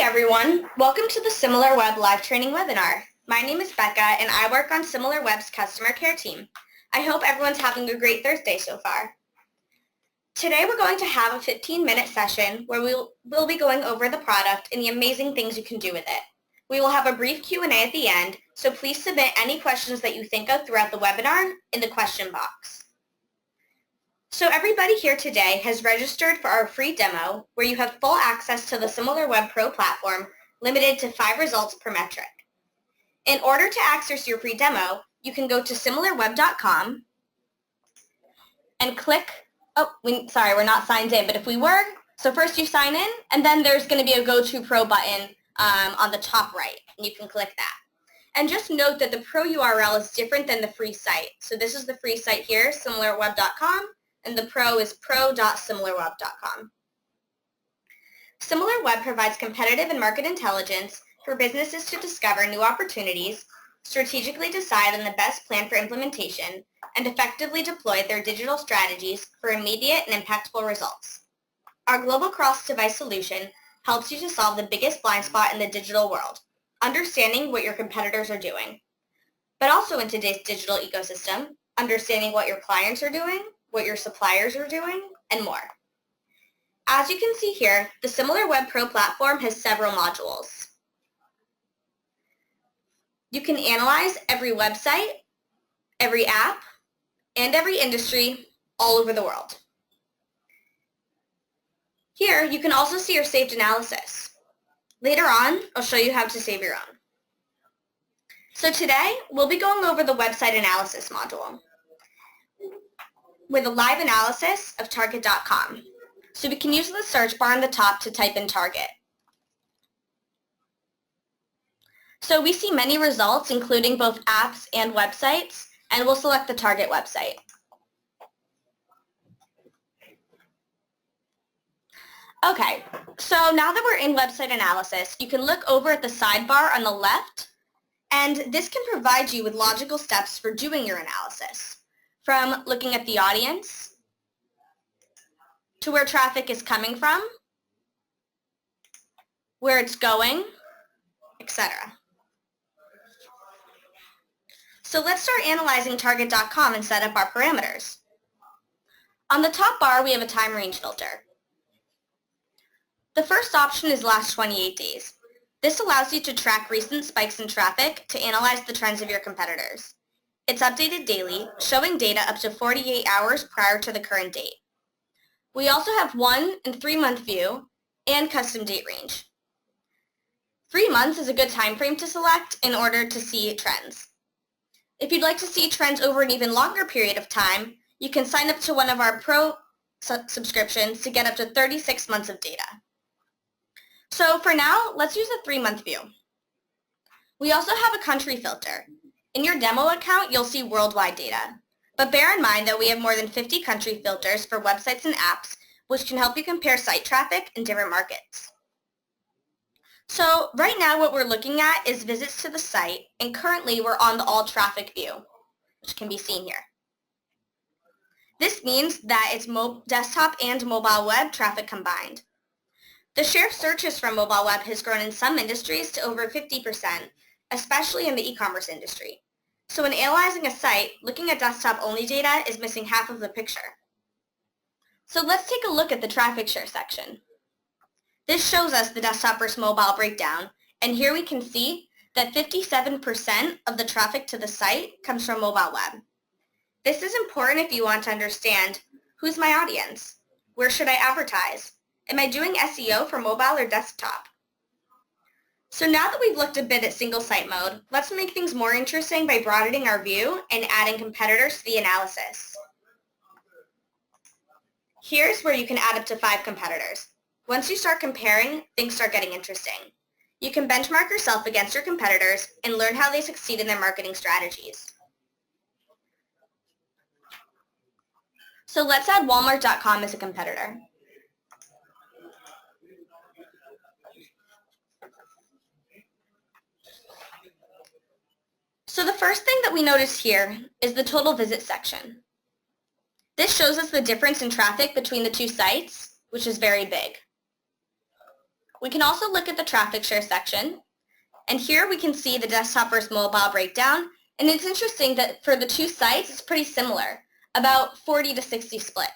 everyone, welcome to the SimilarWeb live training webinar. My name is Becca and I work on SimilarWeb's customer care team. I hope everyone's having a great Thursday so far. Today we're going to have a 15-minute session where we'll be going over the product and the amazing things you can do with it. We will have a brief Q&A at the end, so please submit any questions that you think of throughout the webinar in the question box. So everybody here today has registered for our free demo where you have full access to the SimilarWebPRO platform limited to 5 results per metric. In order to access your free demo, you can go to SimilarWeb.com and click, sorry, we're not signed in, but if we were, so first you sign in and then there's going to be a Go to Pro button on the top right, and you can click that. And just note that the Pro URL is different than the free site. So this is the free site here, SimilarWeb.com. And the Pro is pro.similarweb.com. SimilarWeb provides competitive and market intelligence for businesses to discover new opportunities, strategically decide on the best plan for implementation, and effectively deploy their digital strategies for immediate and impactful results. Our global cross-device solution helps you to solve the biggest blind spot in the digital world, understanding what your competitors are doing. But also in today's digital ecosystem, understanding what your clients are doing, what your suppliers are doing, and more. As you can see here, the SimilarWebPRO platform has several modules. You can analyze every website, every app, and every industry all over the world. Here, you can also see your saved analysis. Later on, I'll show you how to save your own. So today, we'll be going over the website analysis module with a live analysis of target.com. So we can use the search bar on the top to type in target. So we see many results, including both apps and websites, and we'll select the target website. Okay, so now that we're in website analysis, you can look over at the sidebar on the left, and this can provide you with logical steps for doing your analysis. From looking at the audience, to where traffic is coming from, where it's going, etc. So let's start analyzing target.com and set up our parameters. On the top bar, we have a time range filter. The first option is last 28 days. This allows you to track recent spikes in traffic to analyze the trends of your competitors. It's updated daily, showing data up to 48 hours prior to the current date. We also have 1 and 3 month view and custom date range. 3 months is a good time frame to select in order to see trends. If you'd like to see trends over an even longer period of time, you can sign up to one of our Pro subscriptions to get up to 36 months of data. So for now, let's use a 3 month view. We also have a country filter. In your demo account, you'll see worldwide data. But bear in mind that we have more than 50 country filters for websites and apps, which can help you compare site traffic in different markets. So right now what we're looking at is visits to the site, and currently we're on the all traffic view, which can be seen here. This means that it's desktop and mobile web traffic combined. The share of searches from mobile web has grown in some industries to over 50%, especially in the e-commerce industry. So when analyzing a site, looking at desktop-only data is missing half of the picture. So let's take a look at the traffic share section. This shows us the desktop versus mobile breakdown, and here we can see that 57% of the traffic to the site comes from mobile web. This is important if you want to understand who's my audience, where should I advertise, am I doing SEO for mobile or desktop? So now that we've looked a bit at single site mode, let's make things more interesting by broadening our view and adding competitors to the analysis. Here's where you can add up to 5 competitors. Once you start comparing, things start getting interesting. You can benchmark yourself against your competitors and learn how they succeed in their marketing strategies. So let's add Walmart.com as a competitor. So the first thing that we notice here is the total visit section. This shows us the difference in traffic between the two sites, which is very big. We can also look at the traffic share section, and here we can see the desktop versus mobile breakdown, and it's interesting that for the two sites, it's pretty similar, about 40 to 60 split.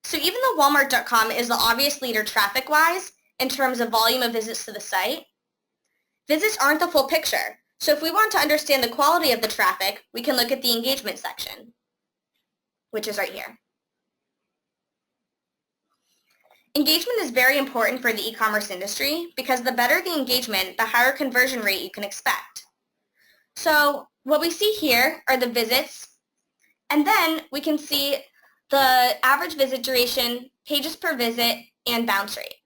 So even though Walmart.com is the obvious leader traffic-wise in terms of volume of visits to the site, visits aren't the full picture. So if we want to understand the quality of the traffic, we can look at the engagement section, which is right here. Engagement is very important for the e-commerce industry because the better the engagement, the higher conversion rate you can expect. So what we see here are the visits, and then we can see the average visit duration, pages per visit, and bounce rate.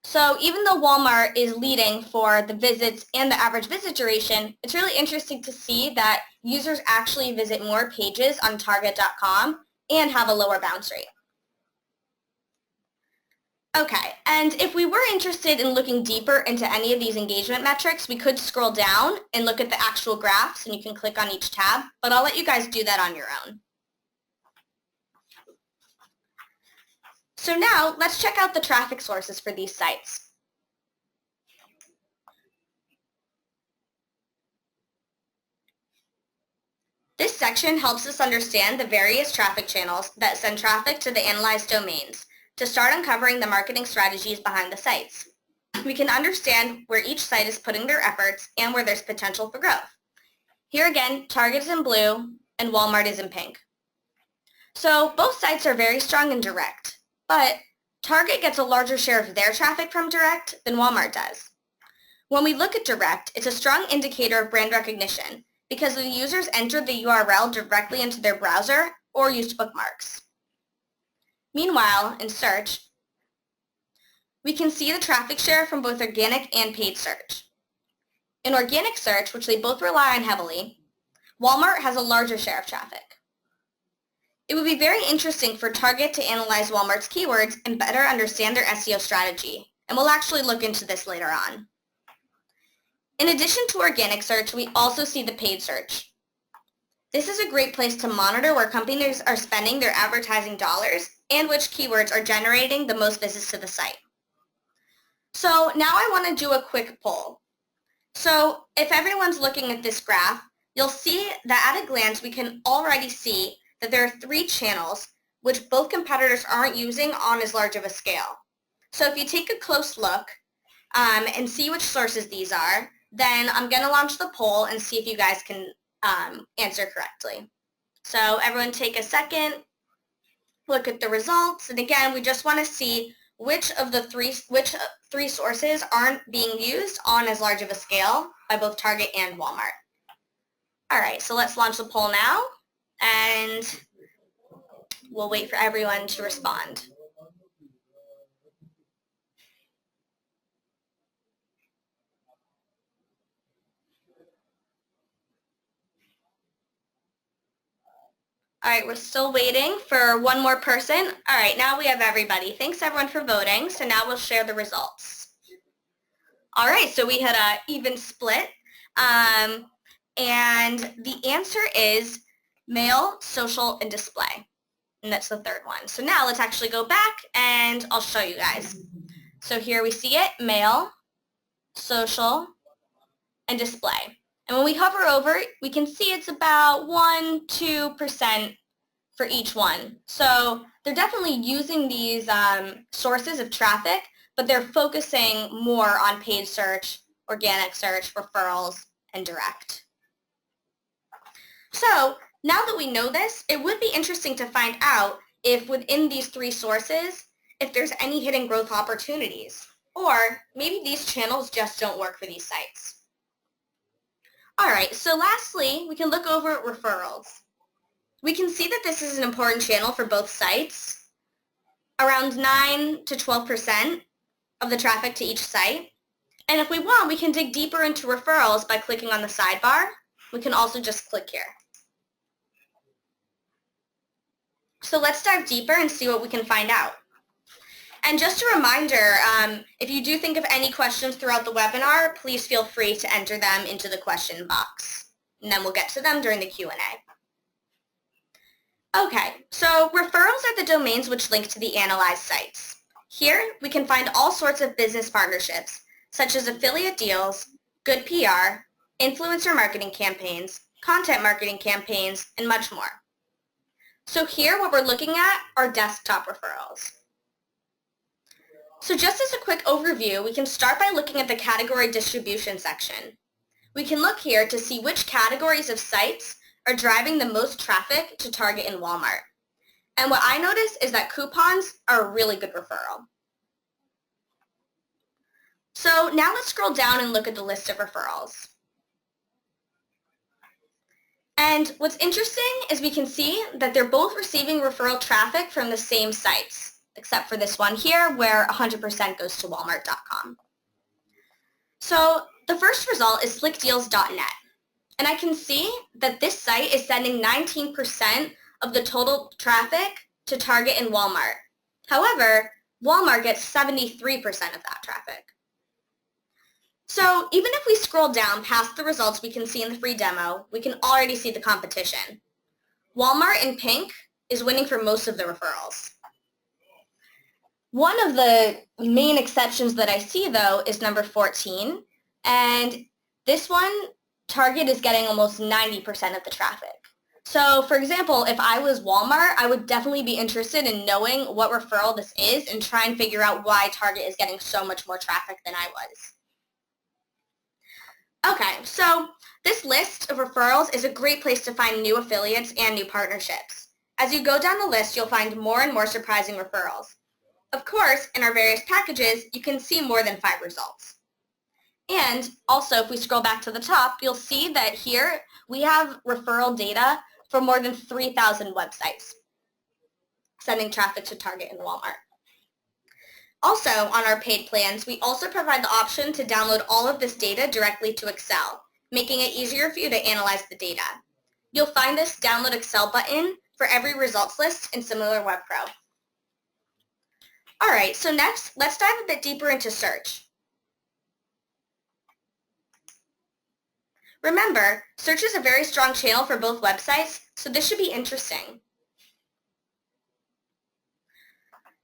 So even though Walmart is leading for the visits and the average visit duration, it's really interesting to see that users actually visit more pages on Target.com and have a lower bounce rate. Okay, and if we were interested in looking deeper into any of these engagement metrics, we could scroll down and look at the actual graphs, and you can click on each tab, but I'll let you guys do that on your own. So now, let's check out the traffic sources for these sites. This section helps us understand the various traffic channels that send traffic to the analyzed domains to start uncovering the marketing strategies behind the sites. We can understand where each site is putting their efforts and where there's potential for growth. Here again, Target is in blue and Walmart is in pink. So both sites are very strong in direct, but Target gets a larger share of their traffic from direct than Walmart does. When we look at direct, it's a strong indicator of brand recognition because the users entered the URL directly into their browser or used bookmarks. Meanwhile, in search, we can see the traffic share from both organic and paid search. In organic search, which they both rely on heavily, Walmart has a larger share of traffic. It would be very interesting for Target to analyze Walmart's keywords and better understand their SEO strategy, and we'll actually look into this later on. In addition to organic search, we also see the paid search. This is a great place to monitor where companies are spending their advertising dollars and which keywords are generating the most visits to the site. So now I want to do a quick poll. So if everyone's looking at this graph, you'll see that at a glance we can already see that there are 3 channels which both competitors aren't using on as large of a scale. So if you take a close look and see which sources these are, then I'm going to launch the poll and see if you guys can answer correctly. So everyone take a second, look at the results, and again, we just want to see which three sources aren't being used on as large of a scale by both Target and Walmart. All right, so let's launch the poll now, and we'll wait for everyone to respond. All right, we're still waiting for one more person. All right, now we have everybody. Thanks everyone for voting. So now we'll share the results. All right, so we had an even split. And the answer is mail, social, and display. And that's the third one. So now let's actually go back and I'll show you guys. So here we see it, mail, social, and display. And when we hover over, we can see it's about 1-2% for each one. So they're definitely using these sources of traffic, but they're focusing more on paid search, organic search, referrals, and direct. So now that we know this, it would be interesting to find out if within these 3 sources, if there's any hidden growth opportunities, or maybe these channels just don't work for these sites. All right, so lastly, we can look over at referrals. We can see that this is an important channel for both sites, around 9 to 12% of the traffic to each site. And if we want, we can dig deeper into referrals by clicking on the sidebar. We can also just click here. So let's dive deeper and see what we can find out. And just a reminder, if you do think of any questions throughout the webinar, please feel free to enter them into the question box. And then we'll get to them during the Q&A. Okay, so referrals are the domains which link to the analyzed sites. Here, we can find all sorts of business partnerships, such as affiliate deals, good PR, influencer marketing campaigns, content marketing campaigns, and much more. So here, what we're looking at are desktop referrals. So just as a quick overview, we can start by looking at the category distribution section. We can look here to see which categories of sites are driving the most traffic to Target and Walmart. And what I notice is that coupons are a really good referral. So now let's scroll down and look at the list of referrals. And what's interesting is we can see that they're both receiving referral traffic from the same sites, except for this one here where 100% goes to Walmart.com. So the first result is slickdeals.net. And I can see that this site is sending 19% of the total traffic to Target and Walmart. However, Walmart gets 73% of that traffic. So even if we scroll down past the results we can see in the free demo, we can already see the competition. Walmart in pink is winning for most of the referrals. One of the main exceptions that I see, though, is number 14. And this one, Target is getting almost 90% of the traffic. So, for example, if I was Walmart, I would definitely be interested in knowing what referral this is and try and figure out why Target is getting so much more traffic than I was. Okay, so this list of referrals is a great place to find new affiliates and new partnerships. As you go down the list, you'll find more and more surprising referrals. Of course, in our various packages, you can see more than 5 results. And also, if we scroll back to the top, you'll see that here we have referral data for more than 3,000 websites, sending traffic to Target and Walmart. Also, on our paid plans, we also provide the option to download all of this data directly to Excel, making it easier for you to analyze the data. You'll find this Download Excel button for every results list in SimilarWebPRO. All right, so next, let's dive a bit deeper into search. Remember, search is a very strong channel for both websites, so this should be interesting.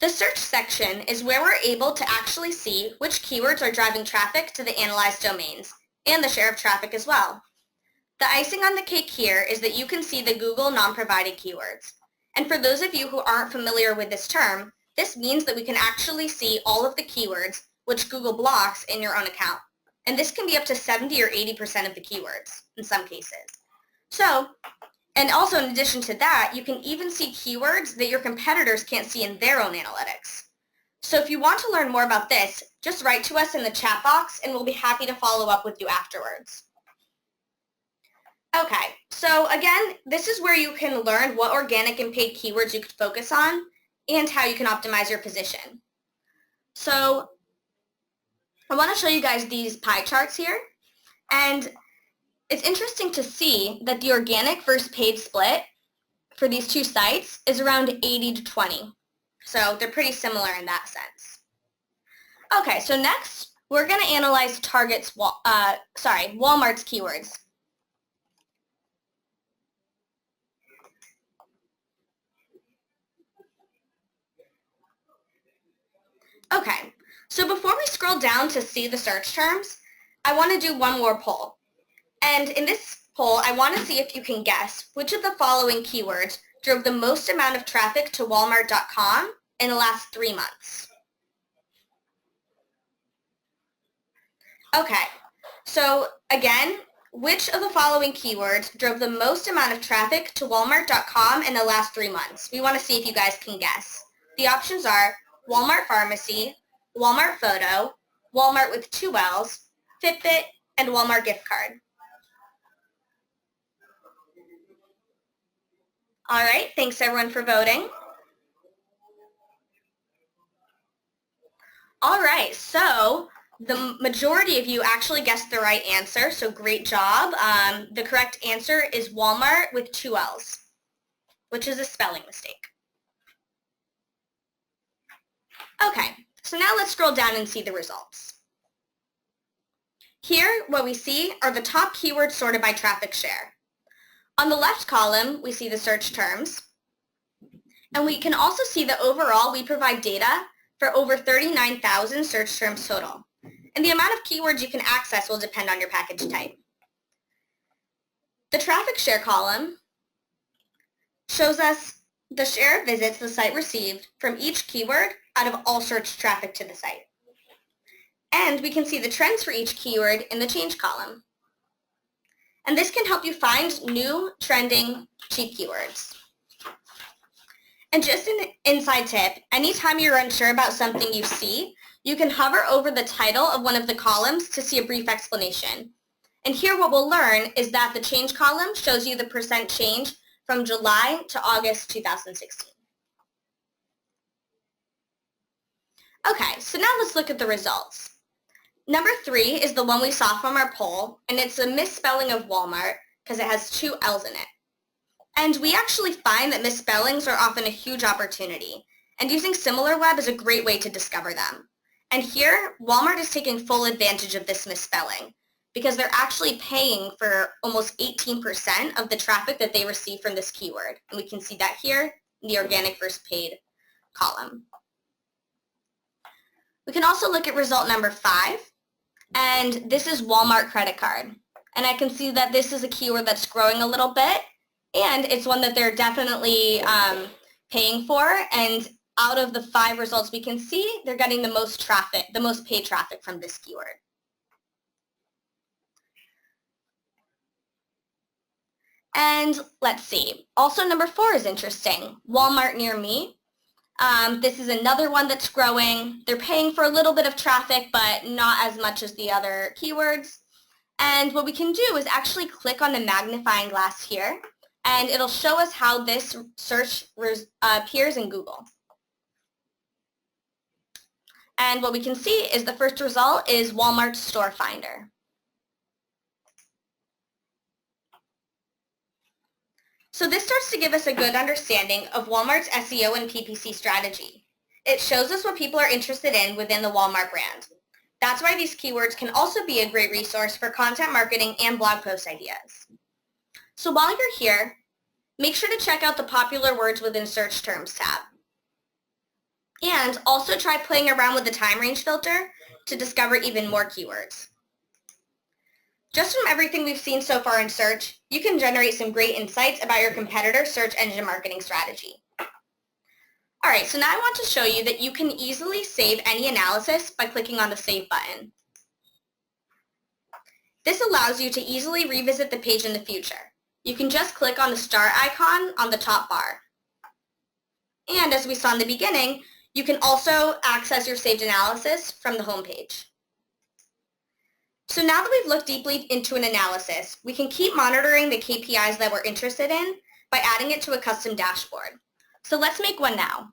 The search section is where we're able to actually see which keywords are driving traffic to the analyzed domains, and the share of traffic as well. The icing on the cake here is that you can see the Google non-provided keywords. And for those of you who aren't familiar with this term, this means that we can actually see all of the keywords which Google blocks in your own account. And this can be up to 70 or 80% of the keywords in some cases. So, and also in addition to that, you can even see keywords that your competitors can't see in their own analytics. So if you want to learn more about this, just write to us in the chat box and we'll be happy to follow up with you afterwards. Okay, so again, this is where you can learn what organic and paid keywords you could focus on and how you can optimize your position. So I want to show you guys these pie charts here. And it's interesting to see that the organic versus paid split for these two sites is around 80 to 20. So they're pretty similar in that sense. Okay, so next we're going to analyze Walmart's keywords. Okay, so before we scroll down to see the search terms, I want to do one more poll. And in this poll, I want to see if you can guess which of the following keywords drove the most amount of traffic to Walmart.com in the last 3 months. Okay, so again, which of the following keywords drove the most amount of traffic to Walmart.com in the last 3 months? We want to see if you guys can guess. The options are Walmart Pharmacy, Walmart Photo, Walmart with 2 L's, Fitbit, and Walmart gift card. All right, thanks everyone for voting. All right, so the majority of you actually guessed the right answer, so great job. The correct answer is Walmart with 2 L's, which is a spelling mistake. Okay, so now let's scroll down and see the results. Here, what we see are the top keywords sorted by traffic share. On the left column, we see the search terms, and we can also see that overall we provide data for over 39,000 search terms total. And the amount of keywords you can access will depend on your package type. The traffic share column shows us the share of visits the site received from each keyword out of all search traffic to the site. And we can see the trends for each keyword in the change column. And this can help you find new trending cheap keywords. And just an inside tip, anytime you're unsure about something you see, you can hover over the title of one of the columns to see a brief explanation. And here what we'll learn is that the change column shows you the percent change from July to August 2016. Okay, so now let's look at the results. Number 3 is the one we saw from our poll, and it's a misspelling of Walmart because it has 2 L's in it. And we actually find that misspellings are often a huge opportunity, and using SimilarWeb is a great way to discover them. And here, Walmart is taking full advantage of this misspelling because they're actually paying for almost 18% of the traffic that they receive from this keyword. And we can see that here in the organic versus paid column. We can also look at result number 5, and this is Walmart credit card. And I can see that this is a keyword that's growing a little bit, and it's one that they're definitely paying for. And out of the 5 results we can see, they're getting the most traffic, the most paid traffic from this keyword. And let's see. Also, number 4 is interesting. Walmart near me. This is another one that's growing. They're paying for a little bit of traffic, but not as much as the other keywords. And what we can do is actually click on the magnifying glass here, and it'll show us how this search appears in Google. And what we can see is the first result is Walmart Store Finder. So this starts to give us a good understanding of Walmart's SEO and PPC strategy. It shows us what people are interested in within the Walmart brand. That's why these keywords can also be a great resource for content marketing and blog post ideas. So while you're here, make sure to check out the popular words within search terms tab. And also try playing around with the time range filter to discover even more keywords. Just from everything we've seen so far in search, you can generate some great insights about your competitor's search engine marketing strategy. All right, so now I want to show you that you can easily save any analysis by clicking on the Save button. This allows you to easily revisit the page in the future. You can just click on the star icon on the top bar. And as we saw in the beginning, you can also access your saved analysis from the home page. So now that we've looked deeply into an analysis, we can keep monitoring the KPIs that we're interested in by adding it to a custom dashboard. So let's make one now.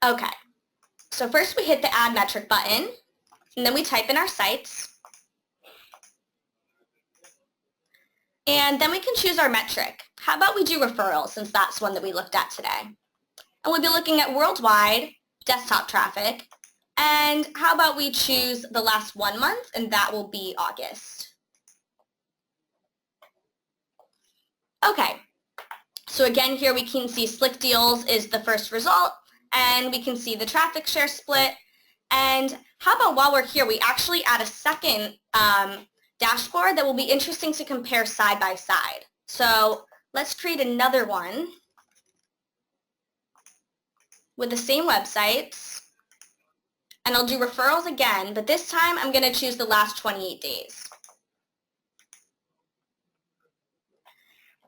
Okay, so first we hit the Add Metric button, and then we type in our sites. And then we can choose our metric. How about we do referrals, since that's one that we looked at today? And we'll be looking at worldwide desktop traffic. And how about we choose the last 1 month, and that will be August. Okay, so again here we can see Slick Deals is the first result, and we can see the traffic share split. And how about while we're here, we actually add a second dashboard that will be interesting to compare side by side. So let's create another one with the same websites, and I'll do referrals again, but this time I'm going to choose the last 28 days.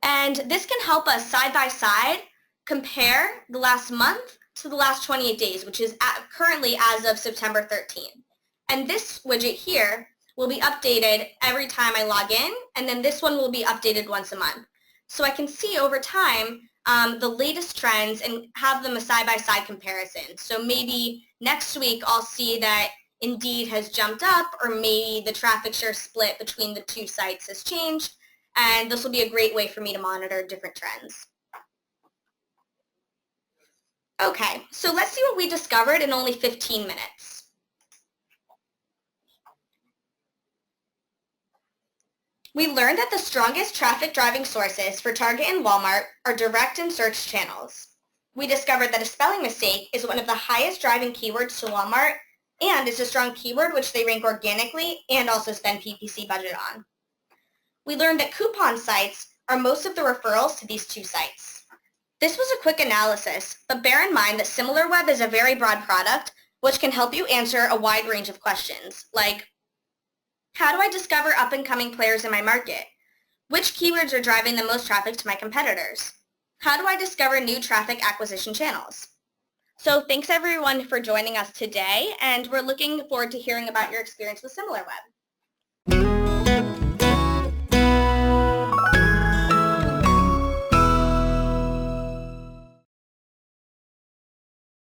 And this can help us side by side compare the last month to the last 28 days, which is currently as of September 13th. And this widget here will be updated every time I log in, and then this one will be updated once a month. So I can see over time the latest trends and have them a side-by-side comparison. So maybe next week I'll see that Indeed has jumped up, or maybe the traffic share split between the two sites has changed, and this will be a great way for me to monitor different trends. Okay, so let's see what we discovered in only 15 minutes. We learned that the strongest traffic driving sources for Target and Walmart are direct and search channels. We discovered that a spelling mistake is one of the highest driving keywords to Walmart and is a strong keyword which they rank organically and also spend PPC budget on. We learned that coupon sites are most of the referrals to these two sites. This was a quick analysis, but bear in mind that SimilarWeb is a very broad product which can help you answer a wide range of questions, like, how do I discover up-and-coming players in my market? Which keywords are driving the most traffic to my competitors? How do I discover new traffic acquisition channels? So thanks everyone for joining us today, and we're looking forward to hearing about your experience with SimilarWeb.